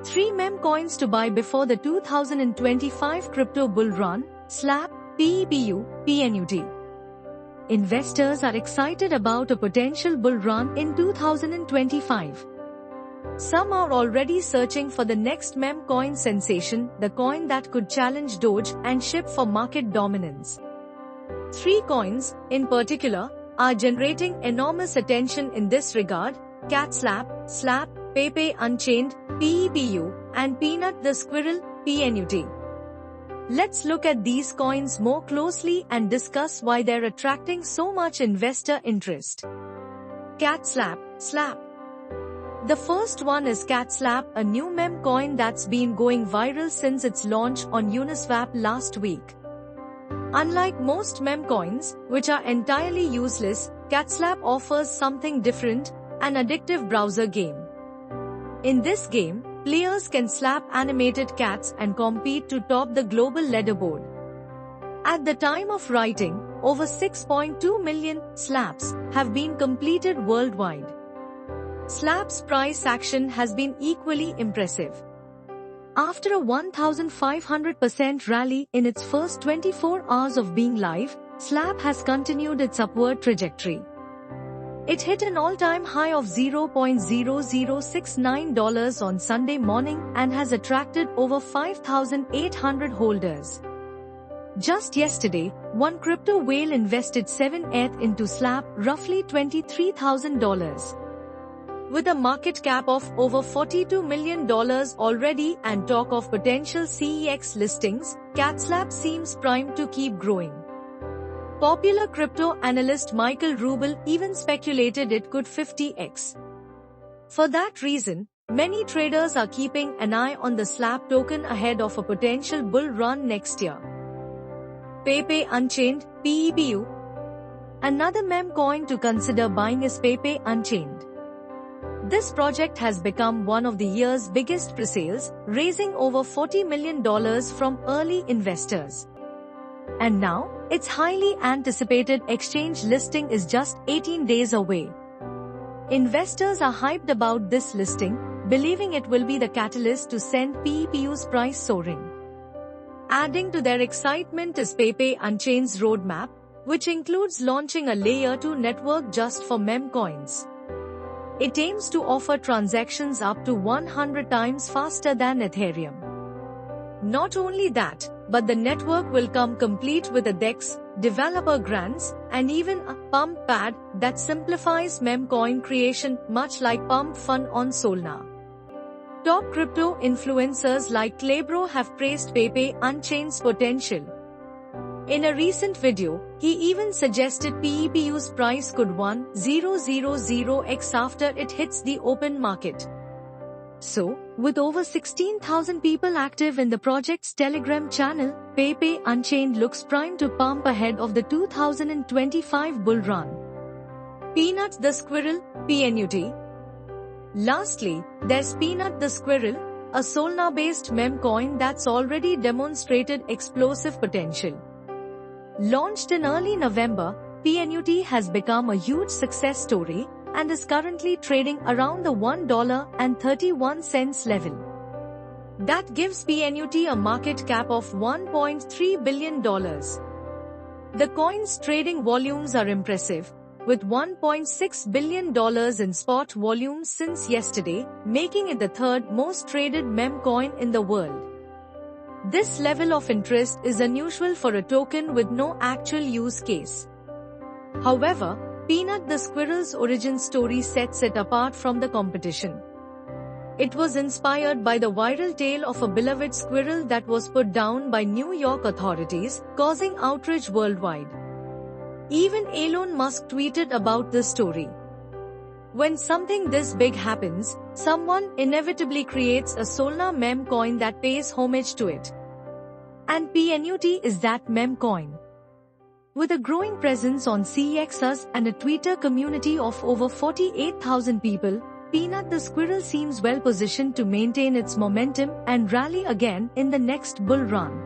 3 meme coins to buy before the 2025 crypto bull run, SLAP, PEPU, PNUT. Investors are excited about a potential bull run in 2025. Some are already searching for the next meme coin sensation, the coin that could challenge Doge and SHIB for market dominance. 3 coins, in particular, are generating enormous attention in this regard: CatSlap, SLAP, Pepe Unchained, PEPU, and Peanut the Squirrel, PNUT. Let's look at these coins more closely and discuss why they're attracting so much investor interest. CatSlap, SLAP. The first one is CatSlap, a new meme coin that's been going viral since its launch on Uniswap last week. Unlike most meme coins, which are entirely useless, CatSlap offers something different: an addictive browser game. In this game, players can slap animated cats and compete to top the global leaderboard. At the time of writing, over 6.2 million slaps have been completed worldwide. SLAP's price action has been equally impressive. After a 1,500% rally in its first 24 hours of being live, SLAP has continued its upward trajectory. It hit an all-time high of $0.0069 on Sunday morning and has attracted over 5,800 holders. Just yesterday, one crypto whale invested 7 ETH into SLAP, roughly $23,000. With a market cap of over $42 million already and talk of potential CEX listings, CatSlap seems primed to keep growing. Popular crypto analyst Michael Rubel even speculated it could 50x. For that reason, many traders are keeping an eye on the SLAP token ahead of a potential bull run next year. Pepe Unchained, PEPU. Another meme coin to consider buying is Pepe Unchained. This project has become one of the year's biggest presales, raising over $40 million from early investors. And now, its highly anticipated exchange listing is just 18 days away. Investors are hyped about this listing, believing it will be the catalyst to send PEPU's price soaring. Adding to their excitement is Pepe Unchained's roadmap, which includes launching a Layer 2 network just for meme coins. It aims to offer transactions up to 100 times faster than Ethereum. Not only that, but the network will come complete with a DEX, developer grants, and even a pump pad that simplifies meme coin creation, much like Pump Fun on Solana. Top crypto influencers like Claybro have praised Pepe Unchained's potential. In a recent video, he even suggested PEPU's price could 1,000x after it hits the open market. So, with over 16,000 people active in the project's Telegram channel, Pepe Unchained looks primed to pump ahead of the 2025 bull run. Peanut the Squirrel, PNUT. Lastly, there's Peanut the Squirrel, a Solana-based meme coin that's already demonstrated explosive potential. Launched in early November, PNUT has become a huge success story and is currently trading around the $1.31 level. That gives PNUT a market cap of $1.3 billion. The coin's trading volumes are impressive, with $1.6 billion in spot volume since yesterday, making it the third most traded meme coin in the world. This level of interest is unusual for a token with no actual use case. However, Peanut the Squirrel's origin story sets it apart from the competition. It was inspired by the viral tale of a beloved squirrel that was put down by New York authorities, causing outrage worldwide. Even Elon Musk tweeted about this story. When something this big happens, someone inevitably creates a Solana meme coin that pays homage to it. And PNUT is that meme coin. With a growing presence on CEXs and a Twitter community of over 48,000 people, Peanut the Squirrel seems well positioned to maintain its momentum and rally again in the next bull run.